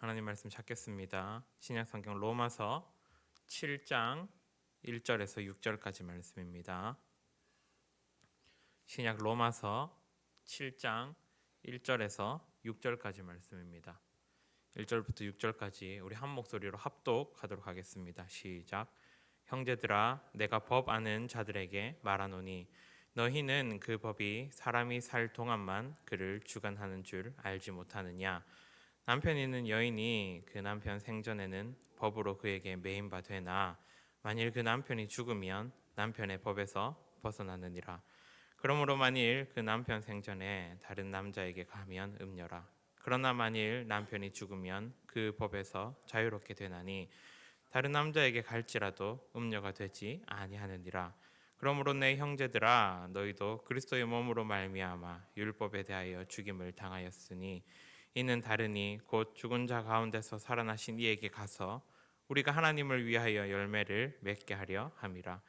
하나님 말씀 찾겠습니다. 신약 성경 로마서 7장 1절에서 6절까지 말씀입니다. 신약 로마서 7장 1절에서 6절까지 말씀입니다. 1절부터 6절까지 우리 한 목소리로 합독하도록 하겠습니다. 시작. 형제들아, 내가 법 아는 자들에게 말하노니 너희는 그 법이 사람이 살 동안만 그를 주관하는 줄 알지 못하느냐. 남편 있는 여인이 그 남편 생전에는 법으로 그에게 매인 바 되나 만일 그 남편이 죽으면 남편의 법에서 벗어나느니라. 그러므로 만일 그 남편 생전에 다른 남자에게 가면 음녀라. 그러나 만일 남편이 죽으면 그 법에서 자유롭게 되나니 다른 남자에게 갈지라도 음녀가 되지 아니하느니라. 그러므로 내 형제들아, 너희도 그리스도의 몸으로 말미암아 율법에 대하여 죽임을 당하였으니 이는 다르니 곧 죽은 자 가운데서 살아나신 이에게 가서 우리가 하나님을 위하여 열매를 맺게 하려 함이라.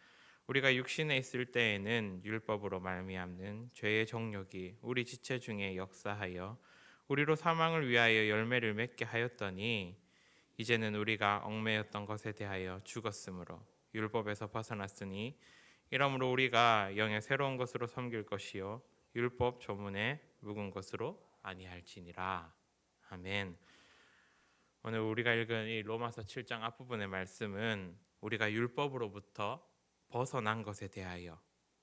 우리가 육신에 있을 때에는 율법으로 말미암는 죄의 정욕이 우리 지체 중에 역사하여 우리로 사망을 위하여 열매를 맺게 하였더니 이제는 우리가 얽매였던 것에 대하여 죽었으므로 율법에서 벗어났으니 이러므로 우리가 영의 새로운 것으로 섬길 것이요 율법 조문에 묵은 것으로 아니할지니라. 아멘. 오늘 우리가 읽은 이 로마서 7장 앞부분의 말씀은 우리가 율법으로부터 벗어난 것에 대하여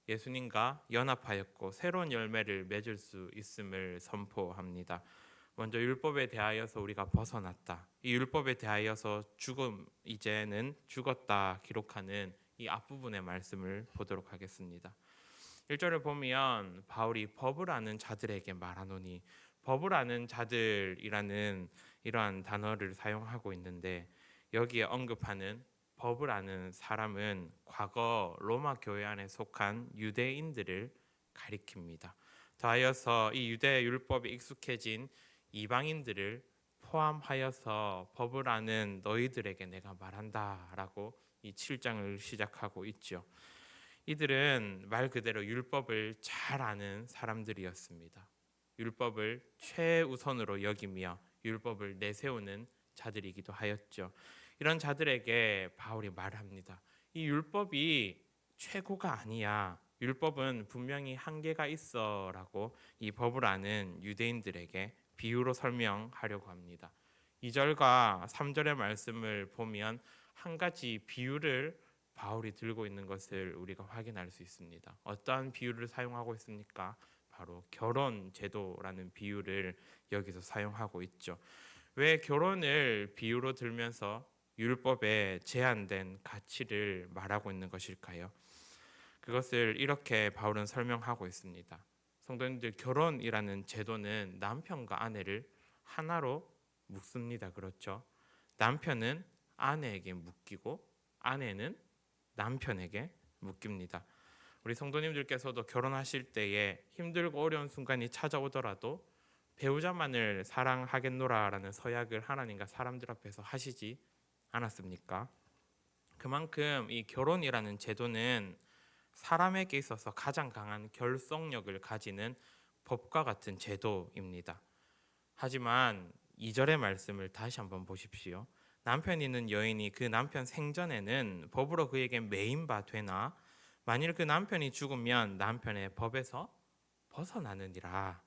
예수님과 연합하였고 새로운 열매를 맺을 수 있음을 선포합니다. 먼저 율법에 대하여서 우리가 벗어났다. 이 율법에 대하여서 이제는 죽었다 기록하는 이 앞부분의 말씀을 보도록 하겠습니다. 1절을 보면 바울이 법을 아는 자들에게 말하노니, 법을 아는 자들이라는 이러한 단어를 사용하고 있는데 여기에 언급하는 법을 아는 사람은 과거 로마 교회 안에 속한 유대인들을 가리킵니다. 더하여서 이 유대 율법에 익숙해진 이방인들을 포함하여서 법을 아는 너희들에게 내가 말한다라고 이 7장을 시작하고 있죠. 이들은 말 그대로 율법을 잘 아는 사람들이었습니다. 율법을 최우선으로 여기며 율법을 내세우는 자들이기도 하였죠. 이런 자들에게 바울이 말합니다. 이 율법이 최고가 아니야. 율법은 분명히 한계가 있어라고 이 법을 아는 유대인들에게 비유로 설명하려고 합니다. 2절과 3절의 말씀을 보면 한 가지 비유를 바울이 들고 있는 것을 우리가 확인할 수 있습니다. 어떠한 비유를 사용하고 있습니까? 바로 결혼 제도라는 비유를 여기서 사용하고 있죠. 왜 결혼을 비유로 들면서 율법에 제한된 가치를 말하고 있는 것일까요? 그것을 이렇게 바울은 설명하고 있습니다. 성도님들, 결혼이라는 제도는 남편과 아내를 하나로 묶습니다. 그렇죠? 남편은 아내에게 묶이고 아내는 남편에게 묶입니다. 우리 성도님들께서도 결혼하실 때에 힘들고 어려운 순간이 찾아오더라도 배우자만을 사랑하겠노라라는 서약을 하나님과 사람들 앞에서 하시지 않았습니까? 그만큼 이 결혼이라는 제도는 사람에게 있어서 가장 강한 결속력을 가지는 법과 같은 제도입니다. 하지만 2절의 말씀을 다시 한번 보십시오. 남편 있는 여인이 그 남편 생전에는 법으로 그에게 매인 바 되나 만일 그 남편이 죽으면 남편의 법에서 벗어나느니라.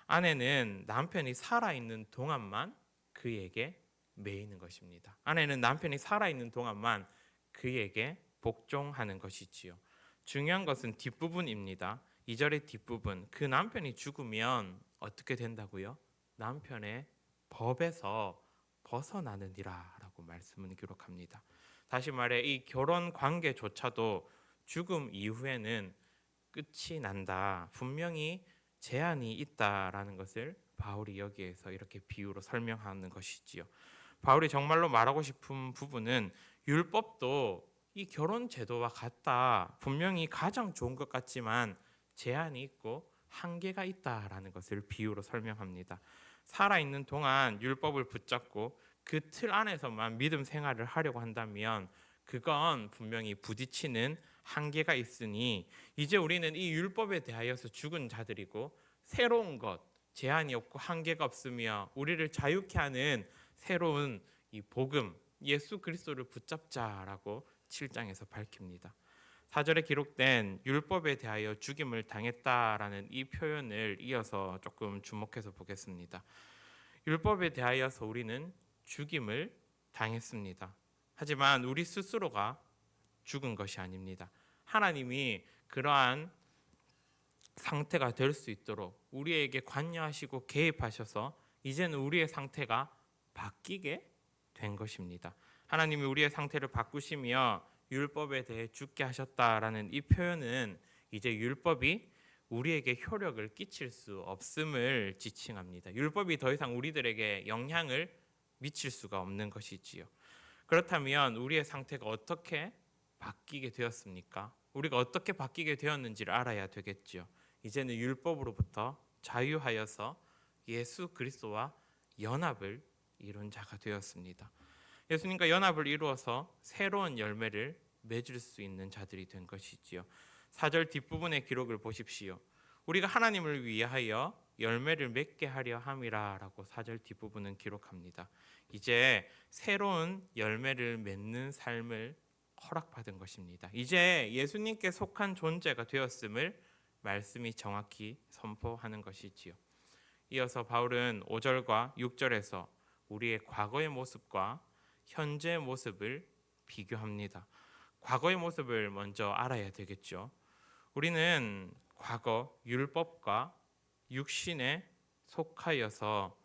아내는 남편이 살아있는 동안만 그에게 매이는 것입니다. 아내는 남편이 살아있는 동안만 그에게 복종하는 것이지요. 중요한 것은 뒷부분입니다. 2절의 뒷부분, 그 남편이 죽으면 어떻게 된다고요? 남편의 법에서 벗어나느니라 라고 말씀은 기록합니다. 다시 말해 이 결혼 관계조차도 죽음 이후에는 끝이 난다. 분명히 제한이 있다라는 것을 바울이 여기에서 이렇게 비유로 설명하는 것이지요. 바울이 정말로 말하고 싶은 부분은 율법도 이 결혼 제도와 같다. 분명히 가장 좋은 것 같지만 제한이 있고 한계가 있다라는 것을 비유로 설명합니다. 살아있는 동안 율법을 붙잡고 그 틀 안에서만 믿음 생활을 하려고 한다면 그건 분명히 부딪히는 한계가 있으니 이제 우리는 이 율법에 대하여서 죽은 자들이고 새로운 것, 제한이 없고 한계가 없으며 우리를 자유케 하는 새로운 이 복음 예수 그리스도를 붙잡자라고 7장에서 밝힙니다. 4절에 기록된 율법에 대하여 죽임을 당했다라는 이 표현을 이어서 조금 주목해서 보겠습니다. 율법에 대하여서 우리는 죽임을 당했습니다. 하지만 우리 스스로가 죽은 것이 아닙니다. 하나님이 그러한 상태가 될 수 있도록 우리에게 관여하시고 개입하셔서 이제는 우리의 상태가 바뀌게 된 것입니다. 하나님이 우리의 상태를 바꾸시며 율법에 대해 죽게 하셨다라는 이 표현은 이제 율법이 우리에게 효력을 끼칠 수 없음을 지칭합니다. 율법이 더 이상 우리들에게 영향을 미칠 수가 없는 것이지요. 그렇다면 우리의 상태가 어떻게 바뀌게 되었습니까? 우리가 어떻게 바뀌게 되었는지를 알아야 되겠지요. 이제는 율법으로부터 자유하여서 예수 그리스도와 연합을 이룬 자가 되었습니다. 예수님과 연합을 이루어서 새로운 열매를 맺을 수 있는 자들이 된 것이지요. 4절 뒷부분의 기록을 보십시오. 우리가 하나님을 위하여 열매를 맺게 하려 함이라라고 4절 뒷부분은 기록합니다. 이제 새로운 열매를 맺는 삶을 허락받은 것입니다. 이제 예수님께 속한 존재가 되었음을 말씀이 정확히 선포하는 것이지요. 이어서 바울은 5절과 6절에서 우리의 과거의 모습과 현재의 모습을 비교합니다. 과거의 모습을 먼저 알아야 되겠죠. 우리는 과거 율법과 육신에 속하여서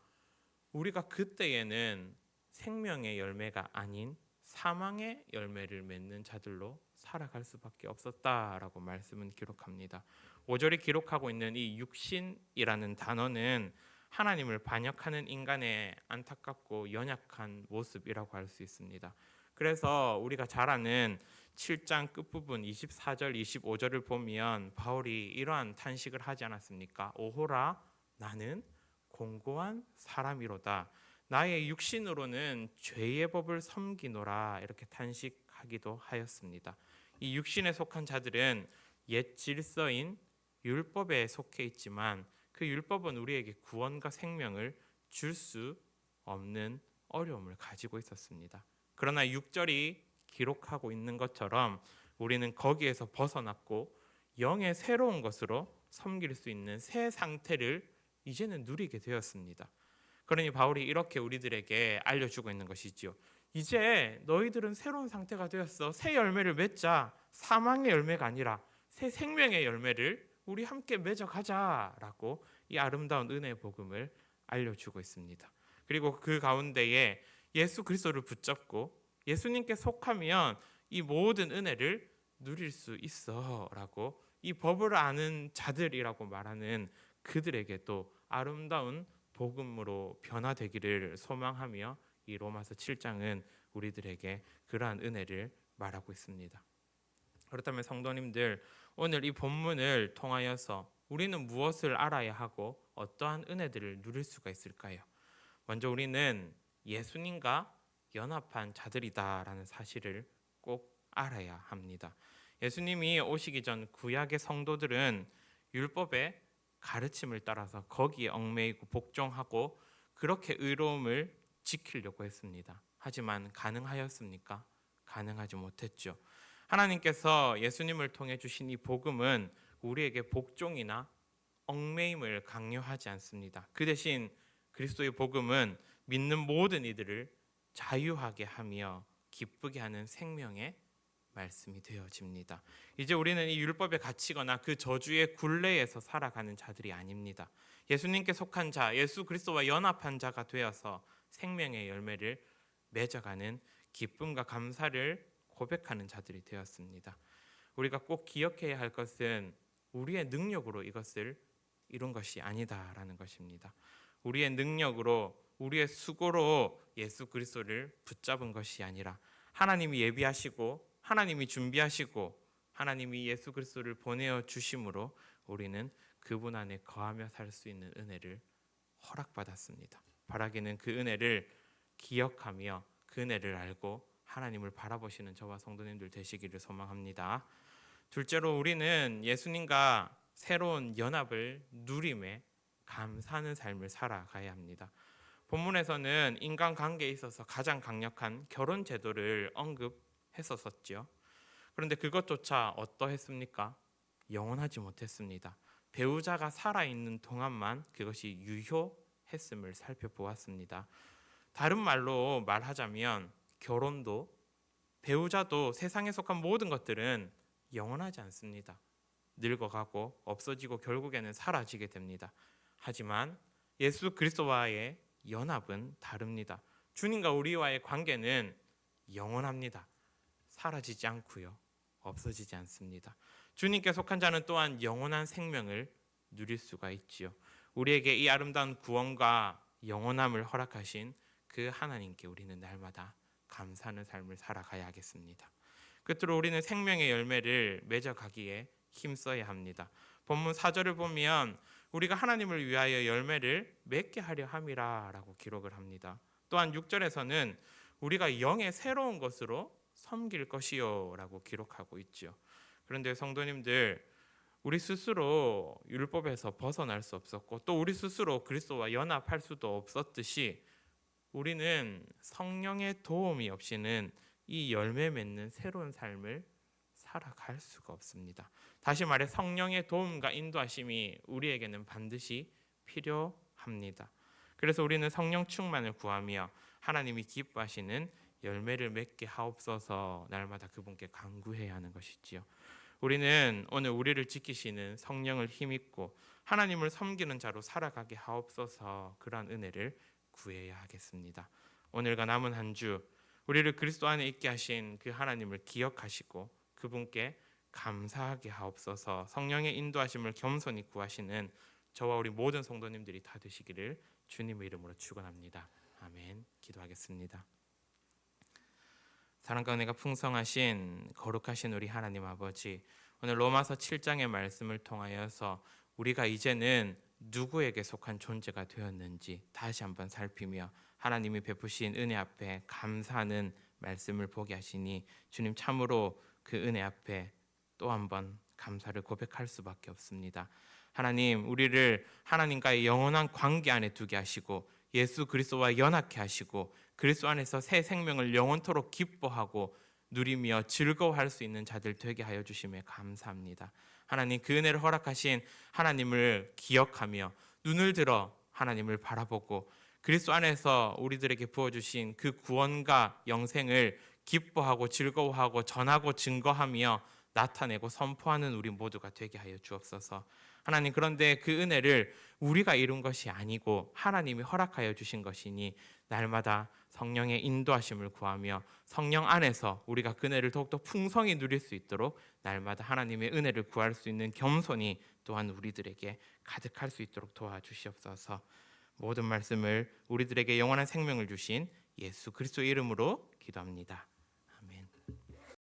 우리가 그때에는 생명의 열매가 아닌 사망의 열매를 맺는 자들로 살아갈 수밖에 없었다라고 말씀은 기록합니다. 5절이 기록하고 있는 이 육신이라는 단어는 하나님을 반역하는 인간의 안타깝고 연약한 모습이라고 할 수 있습니다. 그래서 우리가 잘 아는 7장 끝부분 24절 25절을 보면 바울이 이러한 탄식을 하지 않았습니까? 오호라 나는 공고한 사람이로다. 나의 육신으로는 죄의 법을 섬기노라 이렇게 탄식하기도 하였습니다. 이 육신에 속한 자들은 옛 질서인 율법에 속해 있지만 그 율법은 우리에게 구원과 생명을 줄 수 없는 어려움을 가지고 있었습니다. 그러나 6절이 기록하고 있는 것처럼 우리는 거기에서 벗어났고 영의 새로운 것으로 섬길 수 있는 새 상태를 이제는 누리게 되었습니다. 그러니 바울이 이렇게 우리들에게 알려주고 있는 것이지요. 이제 너희들은 새로운 상태가 되었어. 새 열매를 맺자. 사망의 열매가 아니라 새 생명의 열매를 우리 함께 맺어가자라고 이 아름다운 은혜의 복음을 알려주고 있습니다. 그리고 그 가운데에 예수 그리스도를 붙잡고 예수님께 속하면 이 모든 은혜를 누릴 수 있어라고 이 법을 아는 자들이라고 말하는 그들에게 또 아름다운 복음으로 변화되기를 소망하며 이 로마서 7장은 우리들에게 그러한 은혜를 말하고 있습니다. 그렇다면 성도님들, 오늘 이 본문을 통하여서 우리는 무엇을 알아야 하고 어떠한 은혜들을 누릴 수가 있을까요? 먼저 우리는 예수님과 연합한 자들이다라는 사실을 꼭 알아야 합니다. 예수님이 오시기 전 구약의 성도들은 율법의 가르침을 따라서 거기에 얽매이고 복종하고 그렇게 의로움을 지키려고 했습니다. 하지만 가능하였습니까? 가능하지 못했죠. 하나님께서 예수님을 통해 주신 이 복음은 우리에게 복종이나 얽매임을 강요하지 않습니다. 그 대신 그리스도의 복음은 믿는 모든 이들을 자유하게 하며 기쁘게 하는 생명의 말씀이 되어집니다. 이제 우리는 이 율법에 갇히거나 그 저주의 굴레에서 살아가는 자들이 아닙니다. 예수님께 속한 자, 예수 그리스도와 연합한 자가 되어서 생명의 열매를 맺어가는 기쁨과 감사를 고백하는 자들이 되었습니다. 우리가 꼭 기억해야 할 것은 우리의 능력으로 이것을 이룬 것이 아니다라는 것입니다. 우리의 능력으로 우리의 수고로 예수 그리스도를 붙잡은 것이 아니라 하나님이 예비하시고 하나님이 준비하시고 하나님이 예수 그리스도를 보내어 주심으로 우리는 그분 안에 거하며 살 수 있는 은혜를 허락받았습니다. 바라기는 그 은혜를 기억하며 그 은혜를 알고 하나님을 바라보시는 저와 성도님들 되시기를 소망합니다. 둘째로 우리는 예수님과 새로운 연합을 누림에 감사하는 삶을 살아가야 합니다. 본문에서는 인간관계에 있어서 가장 강력한 결혼 제도를 언급했었지요. 그런데 그것조차 어떠했습니까? 영원하지 못했습니다. 배우자가 살아있는 동안만 그것이 유효했음을 살펴보았습니다. 다른 말로 말하자면 결혼도 배우자도 세상에 속한 모든 것들은 영원하지 않습니다. 늙어가고 없어지고 결국에는 사라지게 됩니다. 하지만 예수 그리스도와의 연합은 다릅니다. 주님과 우리와의 관계는 영원합니다. 사라지지 않고요. 없어지지 않습니다. 주님께 속한 자는 또한 영원한 생명을 누릴 수가 있지요. 우리에게 이 아름다운 구원과 영원함을 허락하신 그 하나님께 우리는 날마다 감사하는 삶을 살아가야 하겠습니다. 끝으로 우리는 생명의 열매를 맺어가기에 힘써야 합니다. 본문 4절을 보면 우리가 하나님을 위하여 열매를 맺게 하려 함이라 라고 기록을 합니다. 또한 6절에서는 우리가 영의 새로운 것으로 섬길 것이요 라고 기록하고 있죠. 그런데 성도님들, 우리 스스로 율법에서 벗어날 수 없었고 또 우리 스스로 그리스도와 연합할 수도 없었듯이 우리는 성령의 도움이 없이는 이 열매 맺는 새로운 삶을 살아갈 수가 없습니다. 다시 말해 성령의 도움과 인도하심이 우리에게는 반드시 필요합니다. 그래서 우리는 성령 충만을 구하며 하나님이 기뻐하시는 열매를 맺게 하옵소서 날마다 그분께 간구해야 하는 것이지요. 우리는 오늘 우리를 지키시는 성령을 힘입고 하나님을 섬기는 자로 살아가게 하옵소서 그러한 은혜를 구해야 하겠습니다. 오늘과 남은 한 주 우리를 그리스도 안에 있게 하신 그 하나님을 기억하시고 그분께 감사하게 하옵소서. 성령의 인도하심을 겸손히 구하시는 저와 우리 모든 성도님들이 다 되시기를 주님의 이름으로 축원합니다. 아멘. 기도하겠습니다. 사랑과 은혜가 풍성하신 거룩하신 우리 하나님 아버지, 오늘 로마서 7장의 말씀을 통하여서 우리가 이제는 누구에게 속한 존재가 되었는지 다시 한번 살피며 하나님이 베푸신 은혜 앞에 감사하는 말씀을 보게 하시니 주님 참으로 그 은혜 앞에 또 한번 감사를 고백할 수밖에 없습니다. 하나님, 우리를 하나님과의 영원한 관계 안에 두게 하시고 예수 그리스도와 연합케 하시고 그리스도 안에서 새 생명을 영원토록 기뻐하고 누리며 즐거워할 수 있는 자들 되게 하여 주심에 감사합니다. 하나님, 그 은혜를 허락하신 하나님을 기억하며 눈을 들어 하나님을 바라보고 그리스도 안에서 우리들에게 부어주신 그 구원과 영생을 기뻐하고 즐거워하고 전하고 증거하며 나타내고 선포하는 우리 모두가 되게 하여 주옵소서. 하나님, 그런데 그 은혜를 우리가 이룬 것이 아니고 하나님이 허락하여 주신 것이니 날마다 성령의 인도하심을 구하며 성령 안에서 우리가 그 은혜를 더욱더 풍성히 누릴 수 있도록 날마다 하나님의 은혜를 구할 수 있는 겸손이 또한 우리들에게 가득할 수 있도록 도와주시옵소서. 모든 말씀을 우리들에게 영원한 생명을 주신 예수 그리스도의 이름으로 기도합니다.